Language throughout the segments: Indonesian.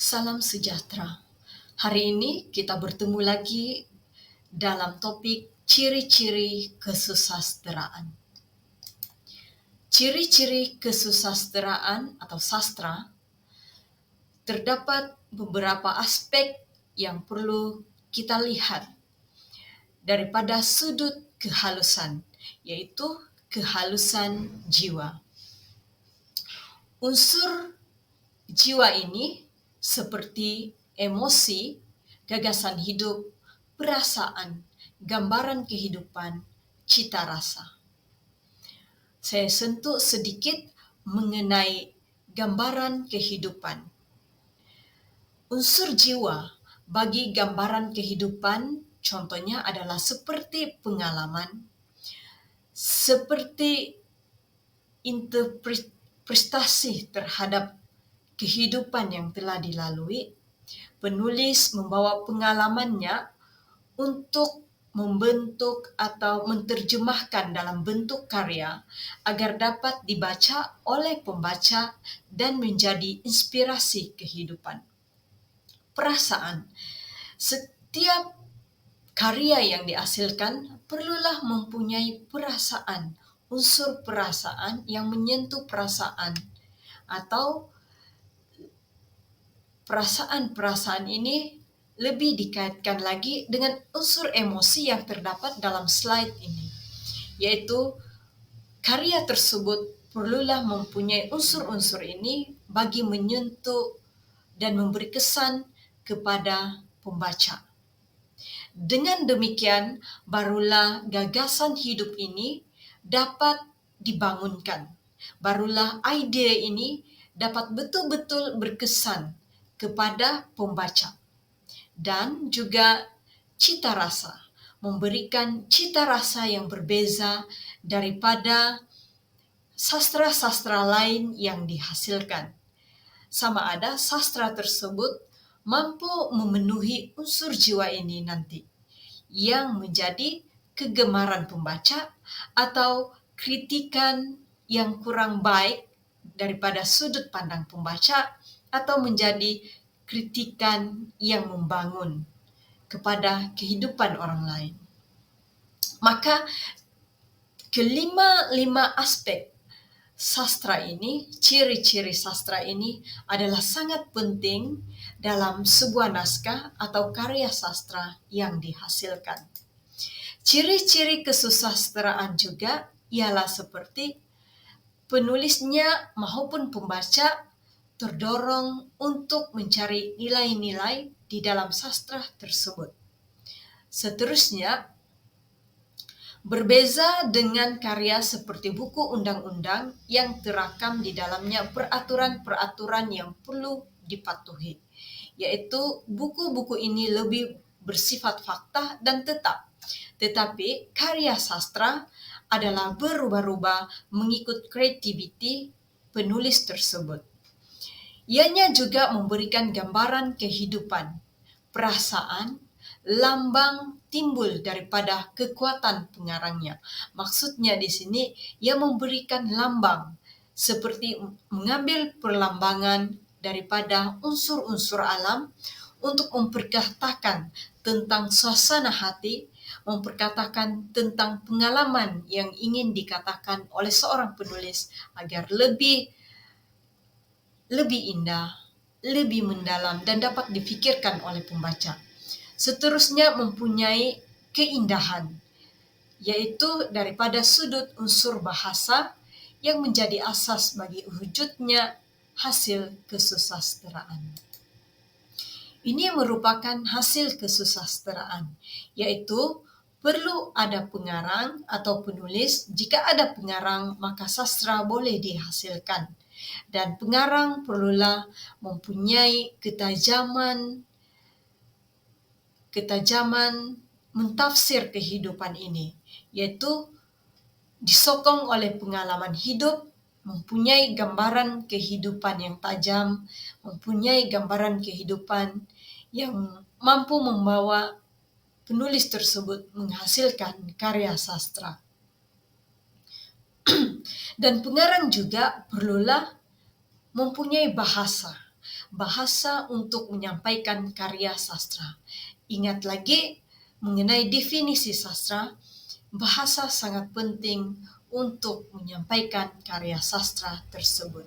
Salam sejahtera. Hari ini kita bertemu lagi dalam topik ciri-ciri kesusasteraan. Ciri-ciri kesusasteraan atau sastra terdapat beberapa aspek yang perlu kita lihat daripada sudut kehalusan, yaitu kehalusan jiwa. Unsur jiwa ini seperti emosi, gagasan hidup, perasaan, gambaran kehidupan, cita rasa. Saya sentuh sedikit mengenai gambaran kehidupan. Unsur jiwa bagi gambaran kehidupan contohnya adalah seperti pengalaman, seperti interpretasi terhadap kehidupan yang telah dilalui. Penulis membawa pengalamannya untuk membentuk atau menerjemahkan dalam bentuk karya agar dapat dibaca oleh pembaca dan menjadi inspirasi kehidupan. Perasaan. Setiap karya yang dihasilkan perlulah mempunyai perasaan, unsur perasaan yang menyentuh perasaan, atau perasaan-perasaan ini lebih dikaitkan lagi dengan unsur emosi yang terdapat dalam slide ini, yaitu karya tersebut perlulah mempunyai unsur-unsur ini bagi menyentuh dan memberi kesan kepada pembaca. Dengan demikian, barulah gagasan hidup ini dapat dibangunkan. Barulah ide ini dapat betul-betul berkesan kepada pembaca. Dan juga cita rasa, memberikan cita rasa yang berbeza daripada sastra-sastra lain yang dihasilkan. Sama ada sastra tersebut mampu memenuhi unsur jiwa ini nanti, yang menjadi kegemaran pembaca atau kritikan yang kurang baik daripada sudut pandang pembaca, atau menjadi kritikan yang membangun kepada kehidupan orang lain. Maka kelima aspek sastra ini, ciri-ciri sastra ini adalah sangat penting dalam sebuah naskah atau karya sastra yang dihasilkan. Ciri-ciri kesusasteraan juga ialah seperti penulisnya maupun pembaca terdorong untuk mencari nilai-nilai di dalam sastra tersebut. Seterusnya, berbeza dengan karya seperti buku undang-undang yang terakam di dalamnya peraturan-peraturan yang perlu dipatuhi, yaitu buku-buku ini lebih bersifat fakta dan tetap. Tetapi karya sastra adalah berubah-ubah mengikut kreativiti penulis tersebut. Ianya juga memberikan gambaran kehidupan, perasaan, lambang timbul daripada kekuatan pengarangnya. Maksudnya di sini ia memberikan lambang seperti mengambil perlambangan daripada unsur-unsur alam untuk memperkatakan tentang suasana hati, memperkatakan tentang pengalaman yang ingin dikatakan oleh seorang penulis agar lebih indah, lebih mendalam dan dapat difikirkan oleh pembaca. Seterusnya mempunyai keindahan, yaitu daripada sudut unsur bahasa yang menjadi asas bagi wujudnya hasil kesusasteraan. Ini merupakan hasil kesusasteraan, yaitu perlu ada pengarang atau penulis. Jika ada pengarang, maka sastra boleh dihasilkan. Dan pengarang perlulah mempunyai ketajaman mentafsir kehidupan ini, yaitu disokong oleh pengalaman hidup, mempunyai gambaran kehidupan yang tajam, mempunyai gambaran kehidupan yang mampu membawa penulis tersebut menghasilkan karya sastra. Dan pengarang juga perlulah mempunyai bahasa bahasa untuk menyampaikan karya sastra. Ingat lagi mengenai definisi sastra, bahasa sangat penting untuk menyampaikan karya sastra tersebut.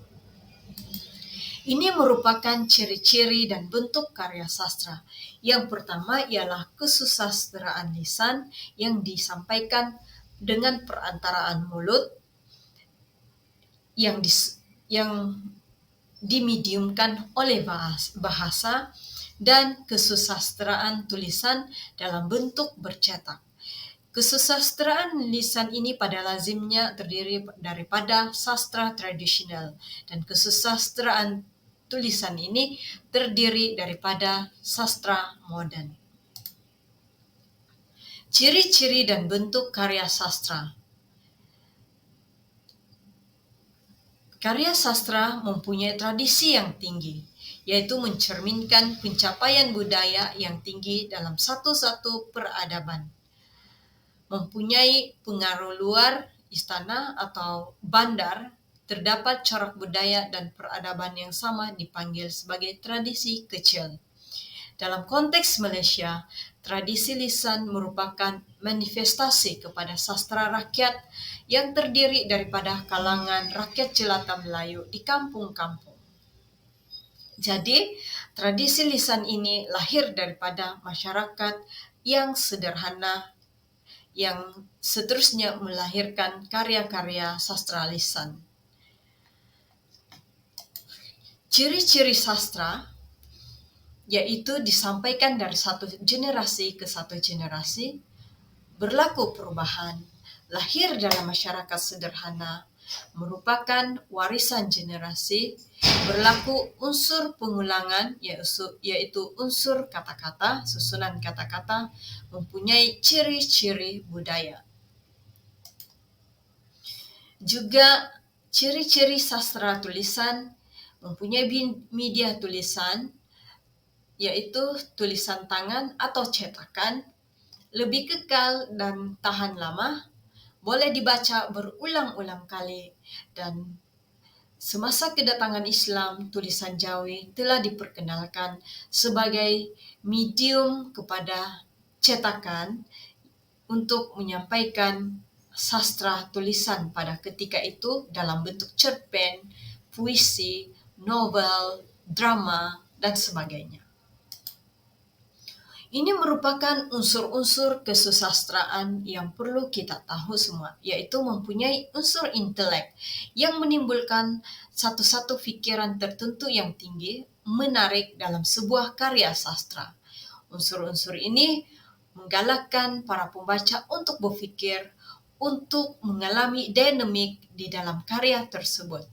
Ini merupakan ciri-ciri dan bentuk karya sastra. Yang pertama ialah kesusastraan lisan yang disampaikan dengan perantaraan mulut yang dimediumkan oleh bahasa, dan kesusastraan tulisan dalam bentuk bercetak. Kesusastraan lisan ini pada lazimnya terdiri daripada sastra tradisional, dan kesusastraan tulisan ini terdiri daripada sastra modern. Ciri-ciri dan bentuk karya sastra. Karya sastra mempunyai tradisi yang tinggi, yaitu mencerminkan pencapaian budaya yang tinggi dalam satu-satu peradaban. Mempunyai pengaruh luar istana atau bandar, terdapat corak budaya dan peradaban yang sama dipanggil sebagai tradisi kecil. Dalam konteks Malaysia, tradisi lisan merupakan manifestasi kepada sastra rakyat yang terdiri daripada kalangan rakyat jelata Melayu di kampung-kampung. Jadi, tradisi lisan ini lahir daripada masyarakat yang sederhana, yang seterusnya melahirkan karya-karya sastra lisan. Ciri-ciri sastra yaitu disampaikan dari satu generasi ke satu generasi, berlaku perubahan, lahir dalam masyarakat sederhana, merupakan warisan generasi, berlaku unsur pengulangan, yaitu unsur kata-kata, susunan kata-kata, mempunyai ciri-ciri budaya. Juga ciri-ciri sastra tulisan mempunyai media tulisan, yaitu tulisan tangan atau cetakan, lebih kekal dan tahan lama, boleh dibaca berulang-ulang kali, dan semasa kedatangan Islam, tulisan Jawi telah diperkenalkan sebagai medium kepada cetakan untuk menyampaikan sastra tulisan pada ketika itu dalam bentuk cerpen, puisi, novel, drama, dan sebagainya. Ini merupakan unsur-unsur kesusastraan yang perlu kita tahu semua, yaitu mempunyai unsur intelek yang menimbulkan satu-satu fikiran tertentu yang tinggi, menarik dalam sebuah karya sastra. Unsur-unsur ini menggalakkan para pembaca untuk berfikir, untuk mengalami dinamik di dalam karya tersebut.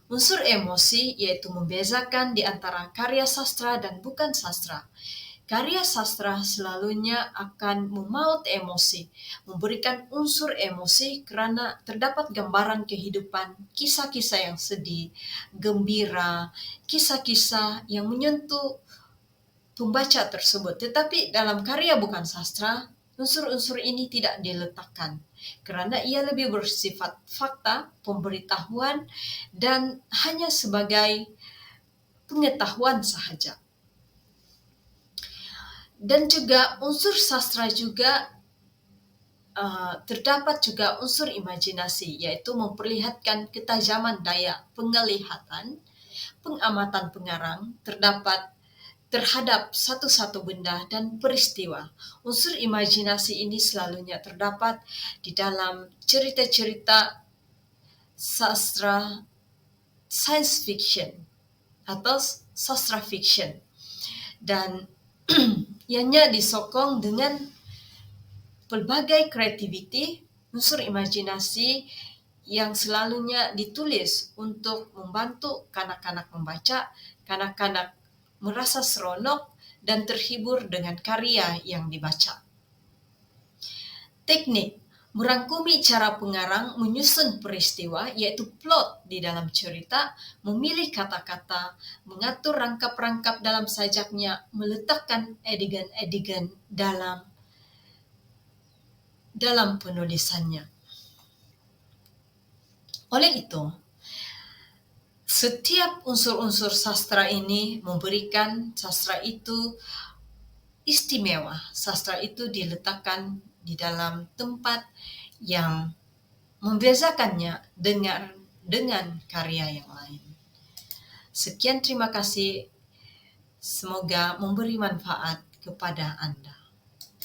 Unsur emosi yaitu membezakan di antara karya sastra dan bukan sastra. Karya sastra selalunya akan memaut emosi, memberikan unsur emosi karena terdapat gambaran kehidupan, kisah-kisah yang sedih, gembira, kisah-kisah yang menyentuh pembaca tersebut. Tetapi dalam karya bukan sastra, unsur-unsur ini tidak diletakkan karena ia lebih bersifat fakta, pemberitahuan, dan hanya sebagai pengetahuan sahaja. Dan juga unsur sastra juga terdapat juga unsur imajinasi, yaitu memperlihatkan ketajaman daya penglihatan, pengamatan pengarang terdapat terhadap satu-satu benda dan peristiwa. Unsur imajinasi ini selalunya terdapat di dalam cerita-cerita sastra science fiction atau sastra fiction, dan ianya disokong dengan pelbagai kreativiti, unsur imajinasi yang selalunya ditulis untuk membantu kanak-kanak membaca, kanak-kanak merasa seronok dan terhibur dengan karya yang dibaca. Teknik merangkumi cara pengarang menyusun peristiwa, yaitu plot di dalam cerita, memilih kata-kata, mengatur rangkap-rangkap dalam sajaknya, meletakkan adegan-adegan dalam penulisannya. Oleh itu, Setiap unsur-unsur sastra ini memberikan sastra itu istimewa. Sastra itu diletakkan di dalam tempat yang membezakannya dengan karya yang lain. Sekian, terima kasih. Semoga memberi manfaat kepada Anda.